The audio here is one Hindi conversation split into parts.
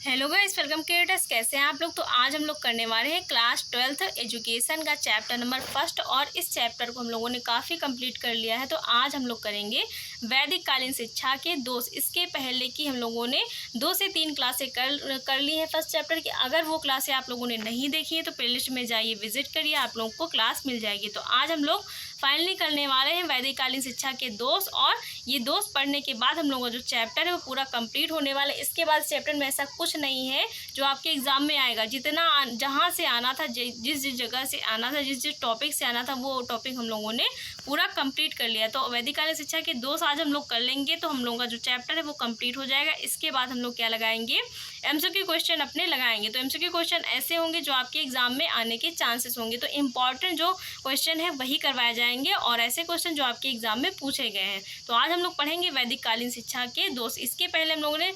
Hello guys, welcome creators. कैसे हैं आप लोग। तो आज हम लोग करने वाले हैं क्लास 12th एजुकेशन का चैप्टर नंबर फर्स्ट, और इस चैप्टर को हम लोगों ने काफ़ी कंप्लीट कर लिया है। तो आज हम लोग करेंगे वैदिक कालीन शिक्षा के दोष। इसके पहले की हम लोगों ने 2 से 3 क्लासें कर ली है फर्स्ट चैप्टर की। अगर वो क्लासें आप लोगों ने नहीं देखी है तो प्लेलिस्ट में जाइए, विजिट करिए, आप लोगों को क्लास मिल जाएगी। तो आज हम लोग फाइनली करने वाले हैं वैदिक कालीन शिक्षा के दोष, और ये दोष पढ़ने के बाद हम लोगों का जो चैप्टर है वो पूरा कंप्लीट होने वाला है। इसके बाद चैप्टर में ऐसा कुछ नहीं है जो आपके एग्जाम में आएगा। जितना जहाँ से आना था, जिस जगह से आना था, जिस टॉपिक से आना था, वो टॉपिक हम लोगों ने पूरा कंप्लीट कर लिया। तो वैदिक कालीन शिक्षा के दोष आज हम लोग कर लेंगे, तो हम लोगों का जो चैप्टर है वो कंप्लीट हो जाएगा। इसके बाद हम लोग क्या लगाएंगे, एमसीक्यू क्वेश्चन अपने लगाएंगे। तो एमसीक्यू क्वेश्चन ऐसे होंगे जो आपके एग्जाम में आने के चांसेस होंगे। तो इंपॉर्टेंट जो क्वेश्चन है वही करवाए जाएंगे, और ऐसे क्वेश्चन जो आपके एग्जाम में पूछे गए हैं। तो आज हम लोग पढ़ेंगे वैदिक कालीन शिक्षा के दोष। इसके पहले हम लोगों ने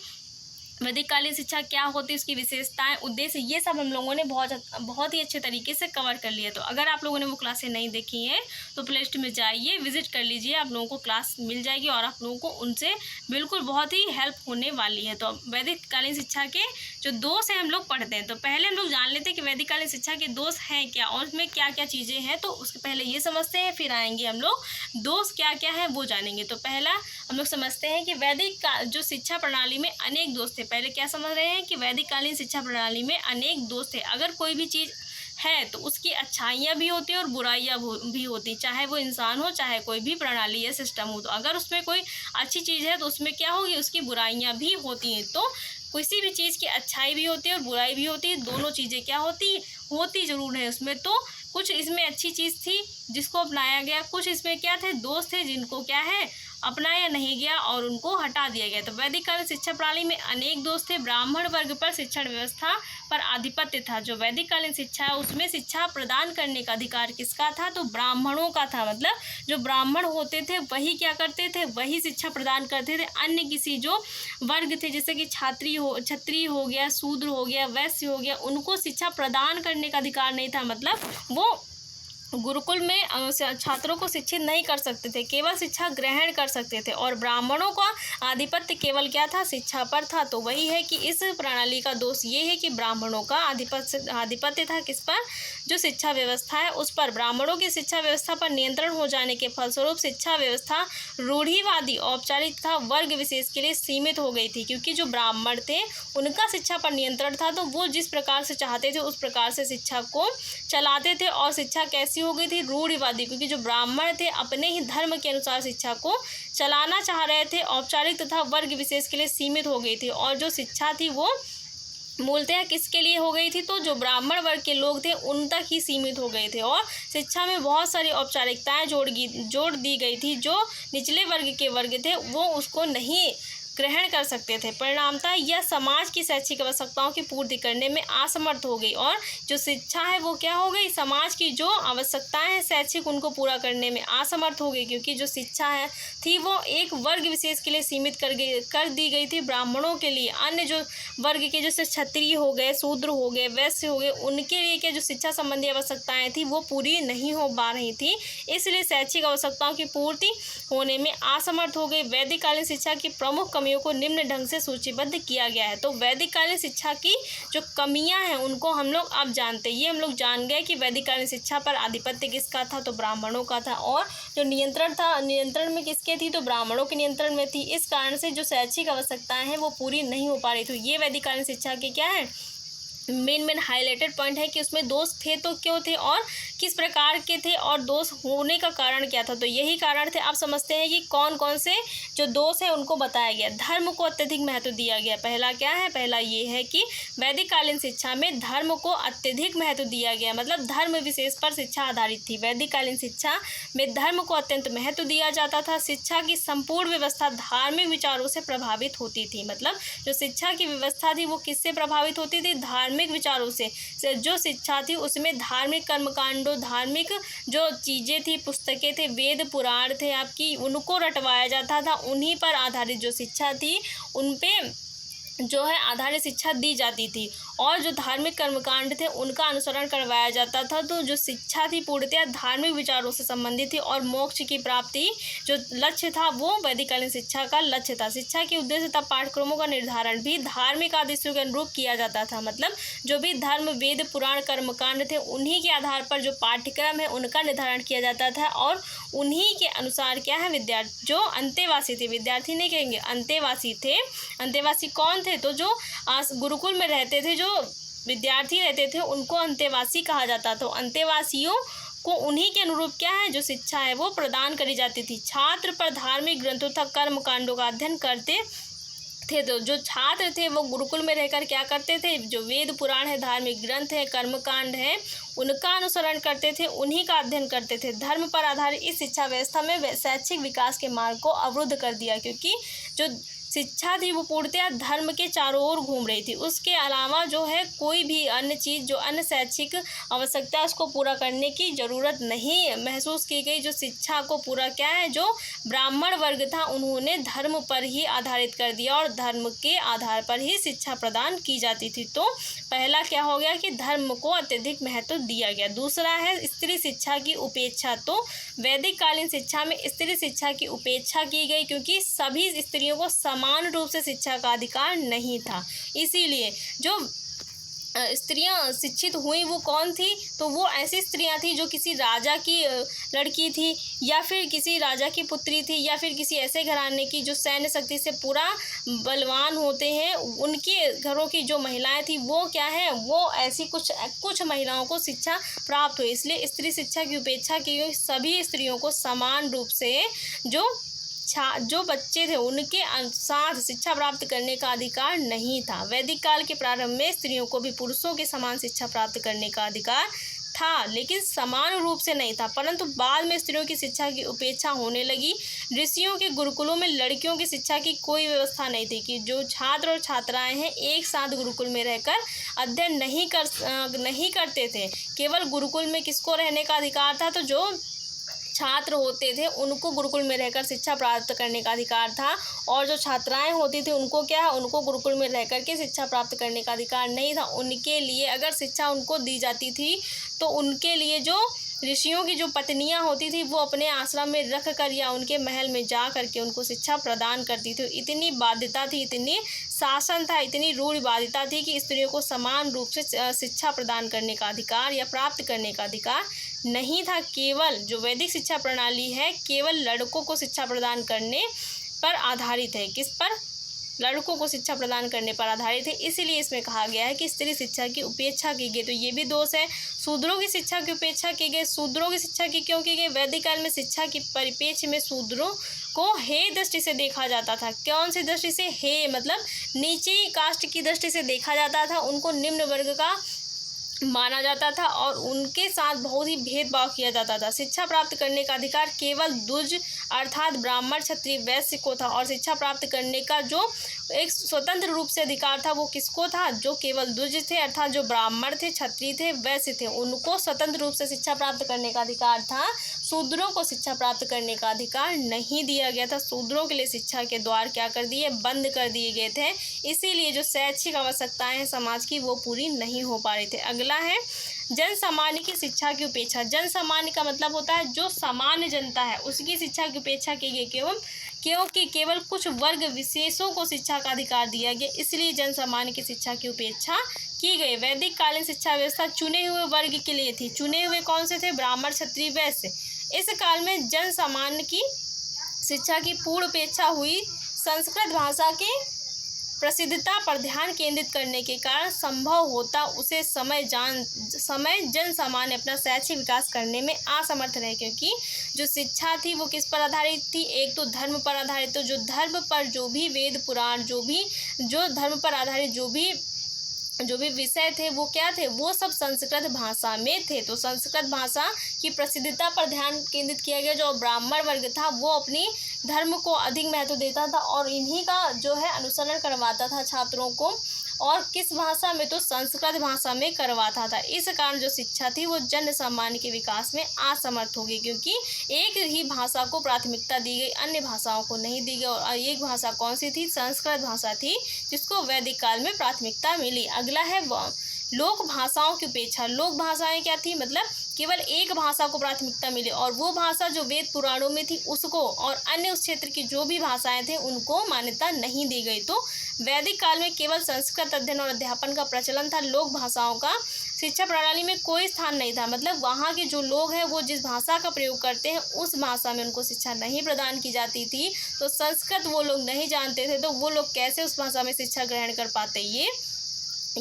वैदिक कालीन शिक्षा क्या होती है, उसकी विशेषताएं, उद्देश्य, ये सब हम लोगों ने बहुत ही अच्छे तरीके से कवर कर लिया। तो अगर आप लोगों ने वो क्लासें नहीं देखी हैं तो प्लेलिस्ट में जाइए, विजिट कर लीजिए, आप लोगों को क्लास मिल जाएगी और आप लोगों को उनसे बिल्कुल बहुत ही हेल्प होने वाली है। तो वैदिक कालीन शिक्षा के जो दोष हैं हम लोग पढ़ते हैं। तो पहले हम लोग जान लेते हैं कि वैदिक कालीन शिक्षा के दोष हैं क्या और उसमें क्या क्या चीज़ें हैं। तो उसके पहले ये समझते हैं, फिर आएंगे हम लोग दोष क्या क्या है वो जानेंगे। तो पहला हम लोग समझते हैं कि वैदिक जो शिक्षा प्रणाली में अनेक दोष थे। पहले क्या समझ रहे हैं कि वैदिक कालीन शिक्षा प्रणाली में अनेक दोष थे। अगर कोई भी चीज़ है तो उसकी अच्छाइयाँ भी होती हैं और बुराइयाँ भी होती, चाहे वो इंसान हो, चाहे कोई भी प्रणाली या सिस्टम हो। तो अगर उसमें कोई अच्छी चीज़ है तो उसमें क्या होगी, उसकी बुराइयाँ भी होती हैं। तो किसी भी चीज़ की अच्छाई भी होती है और बुराई भी होती है, दोनों चीज़ें क्या होती ज़रूर है उसमें। तो कुछ इसमें अच्छी चीज़ थी जिसको अपनाया गया, कुछ इसमें क्या थे, दोष थे जिनको क्या है अपनाया नहीं गया और उनको हटा दिया गया। तो वैदिक कालीन शिक्षा प्रणाली में अनेक दोष थे। ब्राह्मण वर्ग पर शिक्षण व्यवस्था पर आधिपत्य था। जो वैदिक कालीन शिक्षा है उसमें शिक्षा प्रदान करने का अधिकार किसका था, तो ब्राह्मणों का था। मतलब जो ब्राह्मण होते थे वही क्या करते थे, वही शिक्षा प्रदान करते थे। अन्य किसी जो वर्ग थे, जैसे कि क्षत्रिय हो गया, शूद्र हो गया, वैश्य हो गया, उनको शिक्षा प्रदान करने का अधिकार नहीं था। मतलब वो गुरुकुल में छात्रों को शिक्षित नहीं कर सकते थे, केवल शिक्षा ग्रहण कर सकते थे। और ब्राह्मणों का आधिपत्य केवल क्या था, शिक्षा पर था। तो वही है कि इस प्रणाली का दोष ये है कि ब्राह्मणों का आधिपत्य था किस पर, जो शिक्षा व्यवस्था है उस पर। ब्राह्मणों की शिक्षा व्यवस्था पर नियंत्रण हो जाने के फलस्वरूप शिक्षा व्यवस्था रूढ़िवादी, औपचारिक तथा वर्ग विशेष के लिए सीमित हो गई थी। क्योंकि जो ब्राह्मण थे उनका शिक्षा पर नियंत्रण था, तो वो जिस प्रकार से चाहते थे उस प्रकार से शिक्षा को चलाते थे। और शिक्षा कैसी हो गई थी, रूढ़िवादी, क्योंकि जो ब्राह्मण थे अपने ही धर्म के अनुसार शिक्षा को चलाना चाह रहे थे, औपचारिक तथा वर्ग विशेष के लिए सीमित हो गई थी। और जो शिक्षा थी वो मूलतः किसके लिए हो गई थी, तो जो ब्राह्मण वर्ग के लोग थे उन तक ही सीमित हो गए थे। और शिक्षा में बहुत सारी औपचारिकताएं जोड़ दी गई थी। जो निचले वर्ग के वर्ग थे वो उसको नहीं ग्रहण कर सकते थे। परिणामतः यह समाज की शैक्षिक आवश्यकताओं की पूर्ति करने में असमर्थ हो गई। और जो शिक्षा है वो क्या हो गई, समाज की जो आवश्यकताएं हैं शैक्षिक, उनको पूरा करने में असमर्थ हो गई। क्योंकि जो शिक्षा है थी वो एक वर्ग विशेष के लिए सीमित कर दी गई थी, ब्राह्मणों के लिए। अन्य जो वर्ग के जैसे क्षत्रिय हो गए, शूद्र हो गए, वैश्य हो गए, उनके लिए क्या जो शिक्षा संबंधी आवश्यकताएं थी वो पूरी नहीं हो पा रही थी। इसलिए शैक्षिक आवश्यकताओं की पूर्ति होने में असमर्थ हो गई। वैदिक कालीन शिक्षा की प्रमुख कमियों को निम्न ढंग से सूचीबद्ध किया गया है। तो वैदिक कालीन शिक्षा की जो कमियां हैं उनको हम लोग अब जानते हैं। ये हम लोग जान गए कि वैदिक कालीन शिक्षा पर आधिपत्य किसका था, तो ब्राह्मणों का था। और जो नियंत्रण था, नियंत्रण में किसके थी, तो ब्राह्मणों के नियंत्रण में थी। इस कारण से जो शैक्षिक आवश्यकताएं हैं वो पूरी नहीं हो पा रही थी। ये वैदिक कालीन शिक्षा के क्या है, मेन हाईलाइटेड पॉइंट है कि उसमें दोष थे तो क्यों थे और किस प्रकार के थे और दोष होने का कारण क्या था। तो यही कारण थे। आप समझते हैं कि कौन कौन से जो दोष है उनको बताया गया। धर्म को अत्यधिक महत्व दिया गया। पहला क्या है, पहला ये है कि वैदिक कालीन शिक्षा में धर्म को अत्यधिक महत्व दिया गया। मतलब धर्म विशेष पर शिक्षा आधारित थी। वैदिक कालीन शिक्षा में धर्म को अत्यंत महत्व दिया जाता था। शिक्षा की संपूर्ण व्यवस्था धार्मिक विचारों से प्रभावित होती थी। मतलब जो शिक्षा की व्यवस्था थी वो किससे प्रभावित होती थी, धार्मिक विचारों से। जो शिक्षा थी उसमें धार्मिक कर्मकांडों, धार्मिक जो चीज़ें थी, पुस्तकें थे, वेद पुराण थे आपकी, उनको रटवाया जाता था। उन्हीं पर आधारित जो शिक्षा थी उन पे जो है आधारित शिक्षा दी जाती थी और जो धार्मिक कर्मकांड थे उनका अनुसरण करवाया जाता था। तो जो शिक्षा थी पूर्णतः धार्मिक विचारों से संबंधित थी और मोक्ष की प्राप्ति जो लक्ष्य था वो वैदिककालीन शिक्षा का लक्ष्य था। शिक्षा के उद्देश्य तथा पाठ्यक्रमों का निर्धारण भी धार्मिक आदेशों के अनुरूप किया जाता था। मतलब जो भी धर्म वेद पुराण कर्मकांड थे उन्हीं के आधार पर जो पाठ्यक्रम है उनका निर्धारण किया जाता था और उन्हीं के अनुसार क्या है विद्यार्थी जो अंतेवासी थे, विद्यार्थी नहीं कहेंगे अंतेवासी थे। अंतेवासी कौन थे? तो जो गुरुकुल में रहते थे, जो विद्यार्थी रहते थे उनको अंतेवासी कहा जाता। तो अंतेवासियों को उन्हीं के अनुरूप क्या है जो शिक्षा है वो प्रदान करी जाती थी। छात्र पर धार्मिक ग्रंथों तथा कर्म कांडों का अध्ययन करते थे। तो जो छात्र थे वो गुरुकुल में रहकर क्या करते थे? जो वेद पुराण है, धार्मिक ग्रंथ है, कर्मकांड है, उनका अनुसरण करते थे, उन्हीं का अध्ययन करते थे। धर्म पर आधारित इस शिक्षा व्यवस्था में शैक्षिक विकास के मार्ग को अवरुद्ध कर दिया, क्योंकि जो शिक्षा थी वो पूर्णतः धर्म के चारों ओर घूम रही थी। उसके अलावा जो है कोई भी अन्य चीज़ जो अन्य शैक्षिक आवश्यकता उसको पूरा करने की ज़रूरत नहीं महसूस की गई। जो शिक्षा को पूरा क्या है जो ब्राह्मण वर्ग था उन्होंने धर्म पर ही आधारित कर दिया और धर्म के आधार पर ही शिक्षा प्रदान की जाती थी। तो पहला क्या हो गया कि धर्म को अत्यधिक महत्व दिया गया। दूसरा है स्त्री शिक्षा की उपेक्षा। तो वैदिक कालीन शिक्षा में स्त्री शिक्षा की उपेक्षा की गई, क्योंकि सभी स्त्रियों को समान रूप से शिक्षा का अधिकार नहीं था। इसीलिए जो स्त्रियां शिक्षित हुई वो कौन थी? तो वो ऐसी स्त्रियां थी जो किसी राजा की लड़की थी या फिर किसी राजा की पुत्री थी या फिर किसी ऐसे घराने की जो सैन्य शक्ति से पूरा बलवान होते हैं, उनके घरों की जो महिलाएं थी वो क्या है वो ऐसी कुछ महिलाओं को शिक्षा प्राप्त हुई। इसलिए स्त्री शिक्षा की उपेक्षा की गई। सभी स्त्रियों को समान रूप से जो बच्चे थे उनके साथ शिक्षा प्राप्त करने का अधिकार नहीं था। वैदिक काल के प्रारंभ में स्त्रियों को भी पुरुषों के समान शिक्षा प्राप्त करने का अधिकार था, लेकिन समान रूप से नहीं था। परंतु बाद में स्त्रियों की शिक्षा की उपेक्षा होने लगी। ऋषियों के गुरुकुलों में लड़कियों की शिक्षा की कोई व्यवस्था नहीं थी कि जो छात्र और छात्राएं हैं एक साथ गुरुकुल में रहकर अध्ययन नहीं करते थे। केवल गुरुकुल में किसको रहने का अधिकार था? तो जो छात्र होते थे उनको गुरुकुल में रहकर शिक्षा प्राप्त करने का अधिकार था और जो छात्राएं होती थी उनको क्या है उनको गुरुकुल में रहकर के शिक्षा प्राप्त करने का अधिकार नहीं था। उनके लिए अगर शिक्षा उनको दी जाती थी तो उनके लिए जो ऋषियों की जो पत्नियां होती थी वो अपने आश्रम में रख कर या उनके महल में जा करके उनको शिक्षा प्रदान करती थी। इतनी बाध्यता थी, इतनी शासन था, इतनी रूढ़िवादिता थी कि स्त्रियों को समान रूप से शिक्षा प्रदान करने का अधिकार या प्राप्त करने का अधिकार नहीं था। केवल जो वैदिक शिक्षा प्रणाली है केवल लड़कों को शिक्षा प्रदान करने पर आधारित है। किस पर? लड़कों को शिक्षा प्रदान करने पर आधारित है। इसीलिए इसमें कहा गया है कि स्त्री शिक्षा की उपेक्षा की गई। तो ये भी दोष है। शूद्रों की शिक्षा की उपेक्षा की गई। शूद्रों की शिक्षा की क्यों की गई? वैदिक काल में शिक्षा की परिप्रेक्ष्य में शूद्रों को हे दृष्टि से देखा जाता था। कौन सी दृष्टि से? हे मतलब नीचे कास्ट की दृष्टि से देखा जाता था। उनको निम्न वर्ग का माना जाता था और उनके साथ बहुत ही भेदभाव किया जाता था। शिक्षा प्राप्त करने का अधिकार केवल द्विज अर्थात ब्राह्मण क्षत्रिय वैश्य को था और शिक्षा प्राप्त करने का जो एक स्वतंत्र रूप से अधिकार था वो किसको था? जो केवल द्विज थे अर्थात जो ब्राह्मण थे, क्षत्रिय थे, वैश्य थे, उनको स्वतंत्र रूप से शिक्षा प्राप्त करने का अधिकार था। शूद्रों को शिक्षा प्राप्त करने का अधिकार नहीं दिया गया था। शूद्रों के लिए शिक्षा के द्वार क्या कर दिए? बंद कर दिए गए थे। इसीलिए जो शैक्षिक आवश्यकताएं हैं समाज की वो पूरी नहीं हो पा रही थी। अगला है जन सामान्य की शिक्षा की उपेक्षा। जन सामान्य का मतलब होता है जो सामान्य जनता है उसकी शिक्षा की उपेक्षा की गई क्योंकि केवल कुछ वर्ग विशेषों को शिक्षा का अधिकार दिया गया, इसलिए जन सामान्य की शिक्षा की उपेक्षा की गई। वैदिक कालीन शिक्षा व्यवस्था चुने हुए वर्ग के लिए थी। चुने हुए कौन से थे? ब्राह्मण, क्षत्रिय, वैश्य। इस काल में जन सामान्य की शिक्षा की पूर्ण उपेक्षा हुई। संस्कृत भाषा के प्रसिद्धता पर ध्यान केंद्रित करने के कारण संभव होता उसे समय जन सामान्य अपना शैक्षिक विकास करने में असमर्थ रहे, क्योंकि जो शिक्षा थी वो किस पर आधारित थी? एक तो धर्म पर आधारित। तो जो धर्म पर जो भी वेद पुराण जो धर्म पर आधारित जो भी विषय थे वो क्या थे? वो सब संस्कृत भाषा में थे। तो संस्कृत भाषा की प्रसिद्धता पर ध्यान केंद्रित किया गया। जो ब्राह्मण वर्ग था वो अपनी धर्म को अधिक महत्व देता था और इन्हीं का जो है अनुसरण करवाता था छात्रों को। और किस भाषा में, तो संस्कृत भाषा में करवाता था। इस कारण जो शिक्षा थी वो जन सामान्य के विकास में असमर्थ हो गई, क्योंकि एक ही भाषा को प्राथमिकता दी गई, अन्य भाषाओं को नहीं दी गई। और एक भाषा कौन सी थी? संस्कृत भाषा थी, जिसको वैदिक काल में प्राथमिकता मिली। अगला है लोक भाषाओं की उपेक्षा। लोक भाषाएं क्या थी? मतलब केवल एक भाषा को प्राथमिकता मिली, और वो भाषा जो वेद पुराणों में थी उसको, और अन्य उस क्षेत्र की जो भी भाषाएं थे उनको मान्यता नहीं दी गई। तो वैदिक काल में केवल संस्कृत अध्ययन और अध्यापन का प्रचलन था। लोक भाषाओं का शिक्षा प्रणाली में कोई स्थान नहीं था। मतलब वहाँ के जो लोग हैं वो जिस भाषा का प्रयोग करते हैं उस भाषा में उनको शिक्षा नहीं प्रदान की जाती थी। तो संस्कृत वो लोग नहीं जानते थे, तो वो लोग कैसे उस भाषा में शिक्षा ग्रहण कर पाते?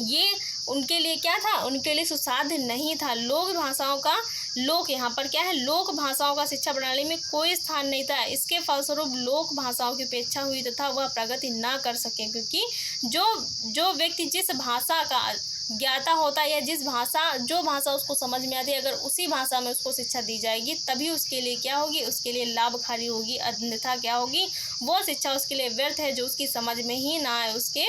ये उनके लिए क्या था? उनके लिए सुसाध्य नहीं था। लोक भाषाओं का, लोक यहाँ पर क्या है? लोक भाषाओं का शिक्षा प्रणाली में कोई स्थान नहीं था। इसके फलस्वरूप लोक भाषाओं की उपेक्षा हुई तथा वह प्रगति ना कर सके, क्योंकि जो व्यक्ति जिस भाषा का ज्ञाता होता है या जो भाषा उसको समझ में आती है, अगर उसी भाषा में उसको शिक्षा दी जाएगी तभी उसके लिए क्या होगी? उसके लिए लाभकारी होगी। अन्यथा क्या होगी? वो शिक्षा उसके लिए व्यर्थ है, जो उसकी समझ में ही ना आए, उसके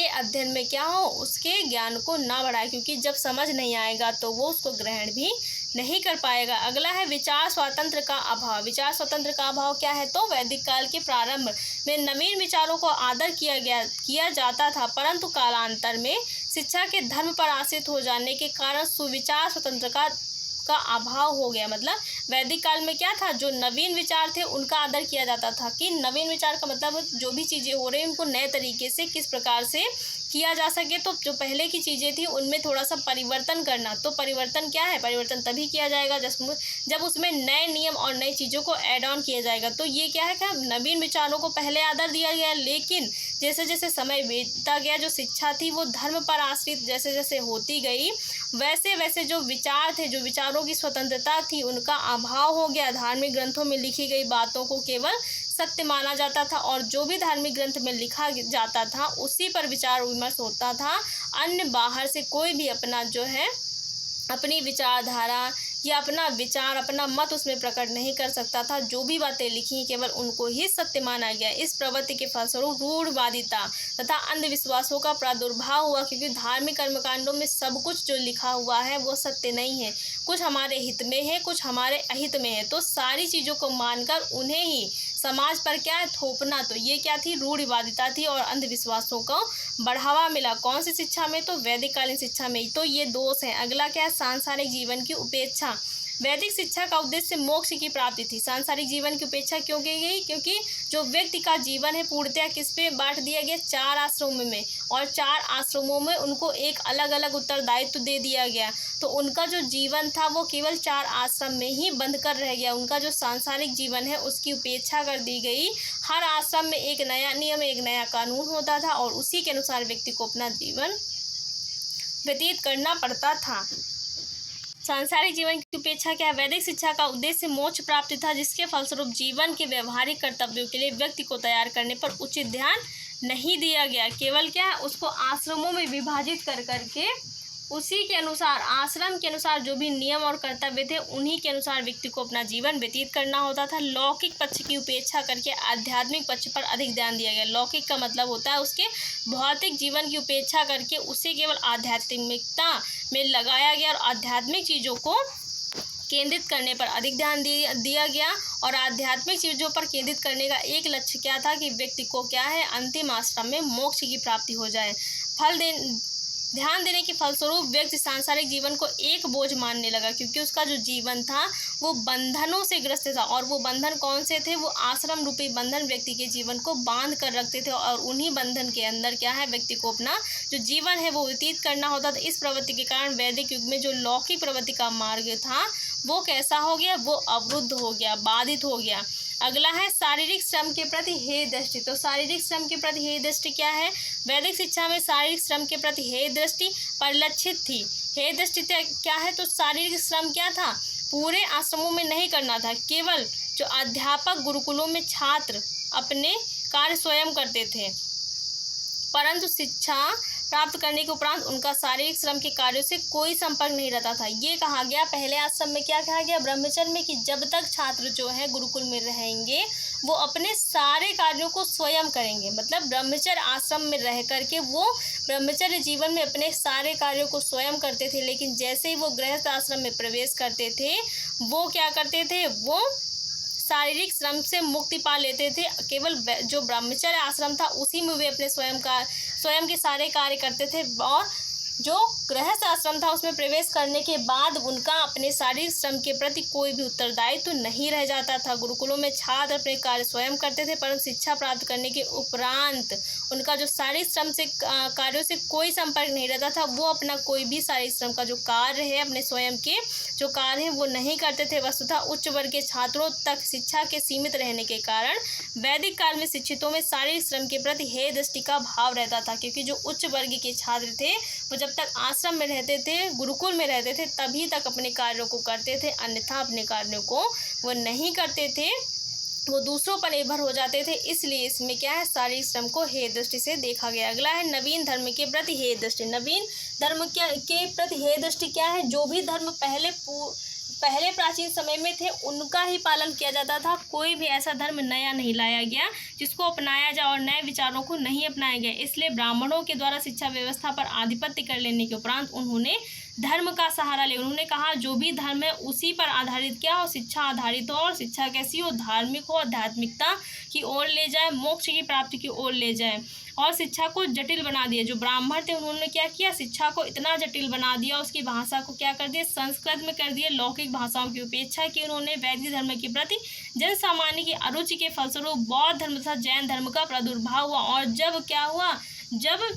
अध्ययन में क्या हो? उसके ज्ञान को ना बढ़ाए, क्योंकि जब समझ नहीं आएगा तो वो उसको ग्रहण भी नहीं कर पाएगा। अगला है विचार स्वातंत्र का अभाव। विचार स्वतंत्र का अभाव क्या है? तो वैदिक काल के प्रारंभ में नवीन विचारों को आदर किया जाता था, परंतु कालांतर में शिक्षा के धर्म पर आश्रित हो जाने के कारण सुविचार स्वतंत्रता का अभाव हो गया। मतलब वैदिक काल में क्या था? जो नवीन विचार थे उनका आदर किया जाता था, कि नवीन विचार का मतलब जो भी चीज़ें हो रही हैं उनको नए तरीके से किस प्रकार से किया जा सके। तो जो पहले की चीज़ें थी उनमें थोड़ा सा परिवर्तन करना। तो परिवर्तन क्या है? परिवर्तन तभी किया जाएगा जब उसमें नए नियम और नई चीज़ों को ऐड ऑन किया जाएगा। तो ये क्या है? क्या नवीन विचारों को पहले आदर दिया गया, लेकिन जैसे जैसे समय बीतता गया जो शिक्षा थी वो धर्म पर आश्रित जैसे जैसे होती गई, वैसे वैसे जो विचार थे, जो विचारों की स्वतंत्रता थी, उनका अभाव हो गया। धार्मिक ग्रंथों में लिखी गई बातों को केवल सत्य माना जाता था, और जो भी धार्मिक ग्रंथ में लिखा जाता था उसी पर विचार विमर्श होता था। अन्य बाहर से कोई भी अपनी विचारधारा या अपना विचार, अपना मत उसमें प्रकट नहीं कर सकता था। जो भी बातें लिखी केवल उनको ही सत्य माना गया। इस प्रवृत्ति के फलस्वरूप रूढ़वादिता तथा अंधविश्वासों का प्रादुर्भाव हुआ, क्योंकि धार्मिक कर्मकांडों में सब कुछ जो लिखा हुआ है वो सत्य नहीं है। कुछ हमारे हित में है, कुछ हमारे अहित में है। तो सारी चीज़ों को मानकर उन्हें ही समाज पर क्या है? थोपना। तो ये क्या थी? रूढ़िवादिता थी, और अंधविश्वासों को बढ़ावा मिला। कौन सी शिक्षा में? तो वैदिक कालीन शिक्षा में। तो ये दोष है। अगला क्या है? सांसारिक जीवन की उपेक्षा। वैदिक शिक्षा का उद्देश्य मोक्ष की प्राप्ति थी। सांसारिक जीवन की उपेक्षा क्यों की गई? क्योंकि जो व्यक्ति का जीवन है पूर्णतः किस पे बांट दिया गया? 4 आश्रमों में, और 4 आश्रमों में उनको एक अलग अलग उत्तरदायित्व दे दिया गया। तो उनका जो जीवन था वो केवल 4 आश्रम में ही बंद कर रह गया। उनका जो सांसारिक जीवन है उसकी उपेक्षा कर दी गई। हर आश्रम में एक नया नियम, एक नया कानून होता था, और उसी के अनुसार व्यक्ति को अपना जीवन व्यतीत करना पड़ता था। सांसारिक जीवन की उपेक्षा क्या है? वैदिक शिक्षा का उद्देश्य मोक्ष प्राप्ति था, जिसके फलस्वरूप जीवन के व्यवहारिक कर्तव्यों के लिए व्यक्ति को तैयार करने पर उचित ध्यान नहीं दिया गया। केवल क्या है? उसको आश्रमों में विभाजित कर करके उसी के अनुसार, आश्रम के अनुसार जो भी नियम और कर्तव्य थे उन्हीं के अनुसार व्यक्ति को अपना जीवन व्यतीत करना होता था। लौकिक पक्ष की उपेक्षा करके आध्यात्मिक पक्ष पर अधिक ध्यान दिया गया। लौकिक का मतलब होता है उसके भौतिक जीवन की उपेक्षा करके उसे केवल आध्यात्मिकता में लगाया गया, और आध्यात्मिक चीज़ों को केंद्रित करने पर अधिक ध्यान दिया गया। और आध्यात्मिक चीज़ों पर केंद्रित करने का एक लक्ष्य क्या था? कि व्यक्ति को क्या है? अंतिम आश्रम में मोक्ष की प्राप्ति हो जाए। ध्यान देने के फलस्वरूप व्यक्ति सांसारिक जीवन को एक बोझ मानने लगा, क्योंकि उसका जो जीवन था वो बंधनों से ग्रस्त था। और वो बंधन कौन से थे? वो आश्रम रूपी बंधन व्यक्ति के जीवन को बांध कर रखते थे, और उन्हीं बंधन के अंदर क्या है? व्यक्ति को अपना जो जीवन है वो व्यतीत करना होता था। इस प्रवृत्ति के कारण वैदिक युग में जो लौकिक प्रवृत्ति का मार्ग था वो कैसा हो गया? वो अवरुद्ध हो गया, बाधित हो गया। अगला है शारीरिक श्रम के प्रति हेय दृष्टि। तो शारीरिक श्रम के प्रति हेय दृष्टि क्या है? वैदिक शिक्षा में शारीरिक श्रम के प्रति हेय दृष्टि परिलक्षित थी। हेय दृष्टि क्या है? तो शारीरिक श्रम क्या था? पूरे आश्रमों में नहीं करना था। केवल जो अध्यापक गुरुकुलों में छात्र अपने कार्य स्वयं करते थे, परंतु शिक्षा प्राप्त करने के उपरांत उनका शारीरिक श्रम के कार्यों से कोई संपर्क नहीं रहता था। ये कहा गया पहले आश्रम में, क्या कहा गया ब्रह्मचर्य में, कि जब तक छात्र जो है गुरुकुल में रहेंगे वो अपने सारे कार्यों को स्वयं करेंगे। मतलब ब्रह्मचर्य आश्रम में रह करके वो ब्रह्मचर्य जीवन में अपने सारे कार्यों को स्वयं करते थे, लेकिन जैसे ही वो गृहस्थ आश्रम में प्रवेश करते थे वो क्या करते थे, वो शारीरिक श्रम से मुक्ति पा लेते थे। केवल जो ब्रह्मचर्य आश्रम था उसी में वे अपने स्वयं के सारे कार्य करते थे, और जो गृहस्थ आश्रम था उसमें प्रवेश करने के बाद उनका अपने शारीरिक श्रम के प्रति कोई भी उत्तरदायित्व नहीं रह जाता था। गुरुकुलों में छात्र अपने कार्य स्वयं करते थे, परंतु शिक्षा प्राप्त करने के उपरांत उनका जो शारीरिक श्रम से कार्यों से कोई संपर्क नहीं रहता था। वो अपना कोई भी शारीरिक श्रम का जो कार्य है, अपने स्वयं के जो कार्य हैं वो नहीं करते थे। वस्तुतः उच्च वर्ग के छात्रों तक शिक्षा के सीमित रहने के कारण वैदिक काल में शिक्षितों में शारीरिक श्रम के प्रति हे दृष्टि का भाव रहता था, क्योंकि जो उच्च वर्ग के छात्र थे वो जब तक आश्रम में रहते थे, गुरुकुल में रहते थे, तभी तक अपने कार्यों को करते थे, अन्यथा अपने कार्यों को वो नहीं करते थे, वो दूसरों पर निर्भर हो जाते थे। इसलिए इसमें क्या है, शारीरिक श्रम को हे दृष्टि से देखा गया। अगला है नवीन धर्म के प्रति हे दृष्टि। नवीन धर्म के प्रति हे दृष्टि क्या है, जो भी धर्म पहले प्राचीन समय में थे उनका ही पालन किया जाता था। कोई भी ऐसा धर्म नया नहीं लाया गया जिसको अपनाया जाए, और नए विचारों को नहीं अपनाया गया। इसलिए ब्राह्मणों के द्वारा शिक्षा व्यवस्था पर आधिपत्य कर लेने के उपरांत उन्होंने धर्म का सहारा ले। उन्होंने कहा जो भी धर्म है उसी पर आधारित क्या हो, शिक्षा आधारित हो, और शिक्षा कैसी हो, धार्मिक हो, आध्यात्मिकता की ओर ले जाए, मोक्ष की प्राप्ति की ओर ले जाए। और शिक्षा को जटिल बना दिया। जो ब्राह्मण थे उन्होंने क्या किया, शिक्षा को इतना जटिल बना दिया, उसकी भाषा को क्या कर दिया, संस्कृत में कर दिया। लौकिक भाषाओं की उपेक्षा की उन्होंने। वैदिक धर्म के प्रति जन सामान्य की अरुचि के फलस्वरूप बौद्ध धर्म तथा जैन धर्म का प्रादुर्भाव हुआ। और जब क्या हुआ, जब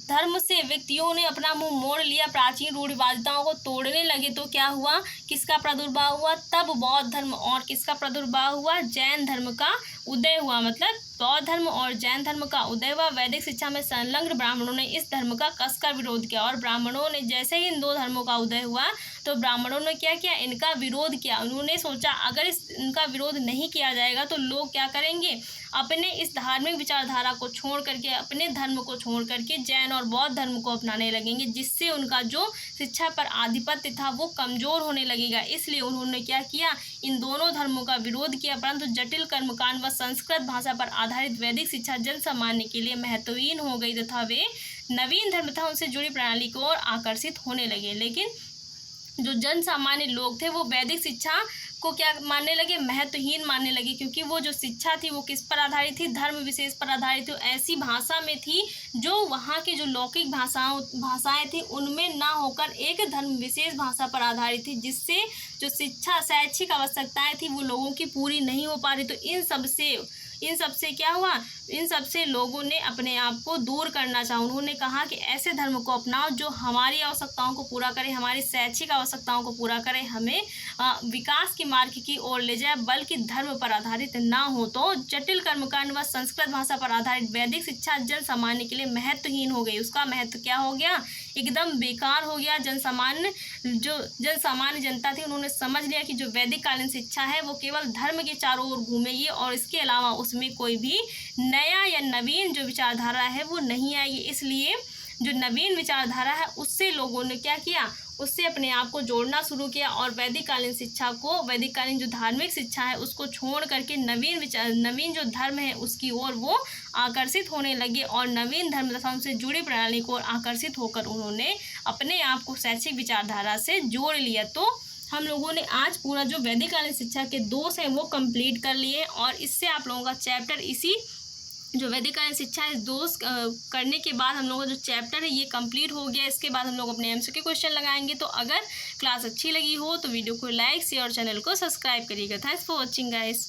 धर्म से व्यक्तियों ने अपना मुंह मोड़ लिया, प्राचीन रूढ़िवादिताओं को तोड़ने लगे, तो क्या हुआ, किसका प्रादुर्भाव हुआ, तब बौद्ध धर्म और किसका प्रादुर्भाव हुआ, जैन धर्म का उदय हुआ। मतलब बौद्ध धर्म और जैन धर्म का उदय हुआ। वैदिक शिक्षा में संलग्न ब्राह्मणों ने इस धर्म का कसकर विरोध किया, और ब्राह्मणों ने जैसे ही इन दो धर्मों का उदय हुआ तो ब्राह्मणों ने क्या किया, इनका विरोध किया। उन्होंने सोचा अगर इनका विरोध नहीं किया जाएगा तो लोग क्या करेंगे, अपने इस धार्मिक विचारधारा को छोड़ करके, अपने धर्म को छोड़ करके जैन और बौद्ध धर्म को अपनाने लगेंगे, जिससे उनका जो शिक्षा पर आधिपत्य था वो कमजोर होने लगेगा। इसलिए उन्होंने क्या किया, इन दोनों धर्मों का विरोध किया। परंतु जटिल कर्मकांड व संस्कृत भाषा पर आधारित वैदिक शिक्षा जन सामान्य के लिए महत्वहीन हो गई तथा वे नवीन धर्म तथा उनसे जुड़ी प्रणाली की ओर आकर्षित होने लगे। लेकिन जो जन सामान्य लोग थे वो वैदिक शिक्षा को क्या मानने लगे, महत्वहीन मानने लगे, क्योंकि वो जो शिक्षा थी वो किस पर आधारित थी, धर्म विशेष पर आधारित थी। ऐसी भाषा में थी जो वहाँ के जो लौकिक भाषाएं थी उनमें ना होकर एक धर्म विशेष भाषा पर आधारित थी, जिससे जो शिक्षा शैक्षिक आवश्यकताएं थी वो लोगों की पूरी नहीं हो पा रही। तो इन सबसे क्या हुआ, इन सबसे लोगों ने अपने आप को दूर करना चाहा। उन्होंने कहा कि ऐसे धर्म को अपनाओ जो हमारी आवश्यकताओं को पूरा करे, हमारी शैक्षिक आवश्यकताओं को पूरा करे, हमें विकास के मार्ग की ओर ले जाए, बल्कि धर्म पर आधारित ना हो। तो जटिल कर्मकांड व संस्कृत भाषा पर आधारित वैदिक शिक्षा जन सामान्य के लिए महत्वहीन हो गई। उसका महत्व क्या हो गया, एकदम बेकार हो गया। जन सामान्य जनता थी उन्होंने समझ लिया कि जो वैदिक कालीन शिक्षा है वो केवल धर्म के चारों ओर घूमेगी, और इसके अलावा उसमें कोई भी नया या नवीन जो विचारधारा है वो नहीं आएगी। इसलिए जो नवीन विचारधारा है उससे लोगों ने क्या किया, उससे अपने आप को जोड़ना शुरू किया, और वैदिक कालीन शिक्षा को, वैदिक कालीन जो धार्मिक शिक्षा है उसको छोड़ करके नवीन जो धर्म है उसकी ओर वो आकर्षित होने लगे, और नवीन धर्म तथा उनसे जुड़ी प्रणाली को आकर्षित होकर उन्होंने अपने आप को शैक्षिक विचारधारा से जोड़ लिया। तो हम लोगों ने आज पूरा जो वैदिक कालीन शिक्षा के दोष हैं वो कंप्लीट कर लिए, और इससे आप लोगों का चैप्टर, इसी जो वैदिक कालीन शिक्षा है दोष करने के बाद हम लोगों का जो चैप्टर है ये कंप्लीट हो गया। इसके बाद हम लोग अपने एमसीक्यू क्वेश्चन लगाएंगे। तो अगर क्लास अच्छी लगी हो तो वीडियो को लाइक, शेयर और चैनल को सब्सक्राइब करिएगा। Thanks for watching guys.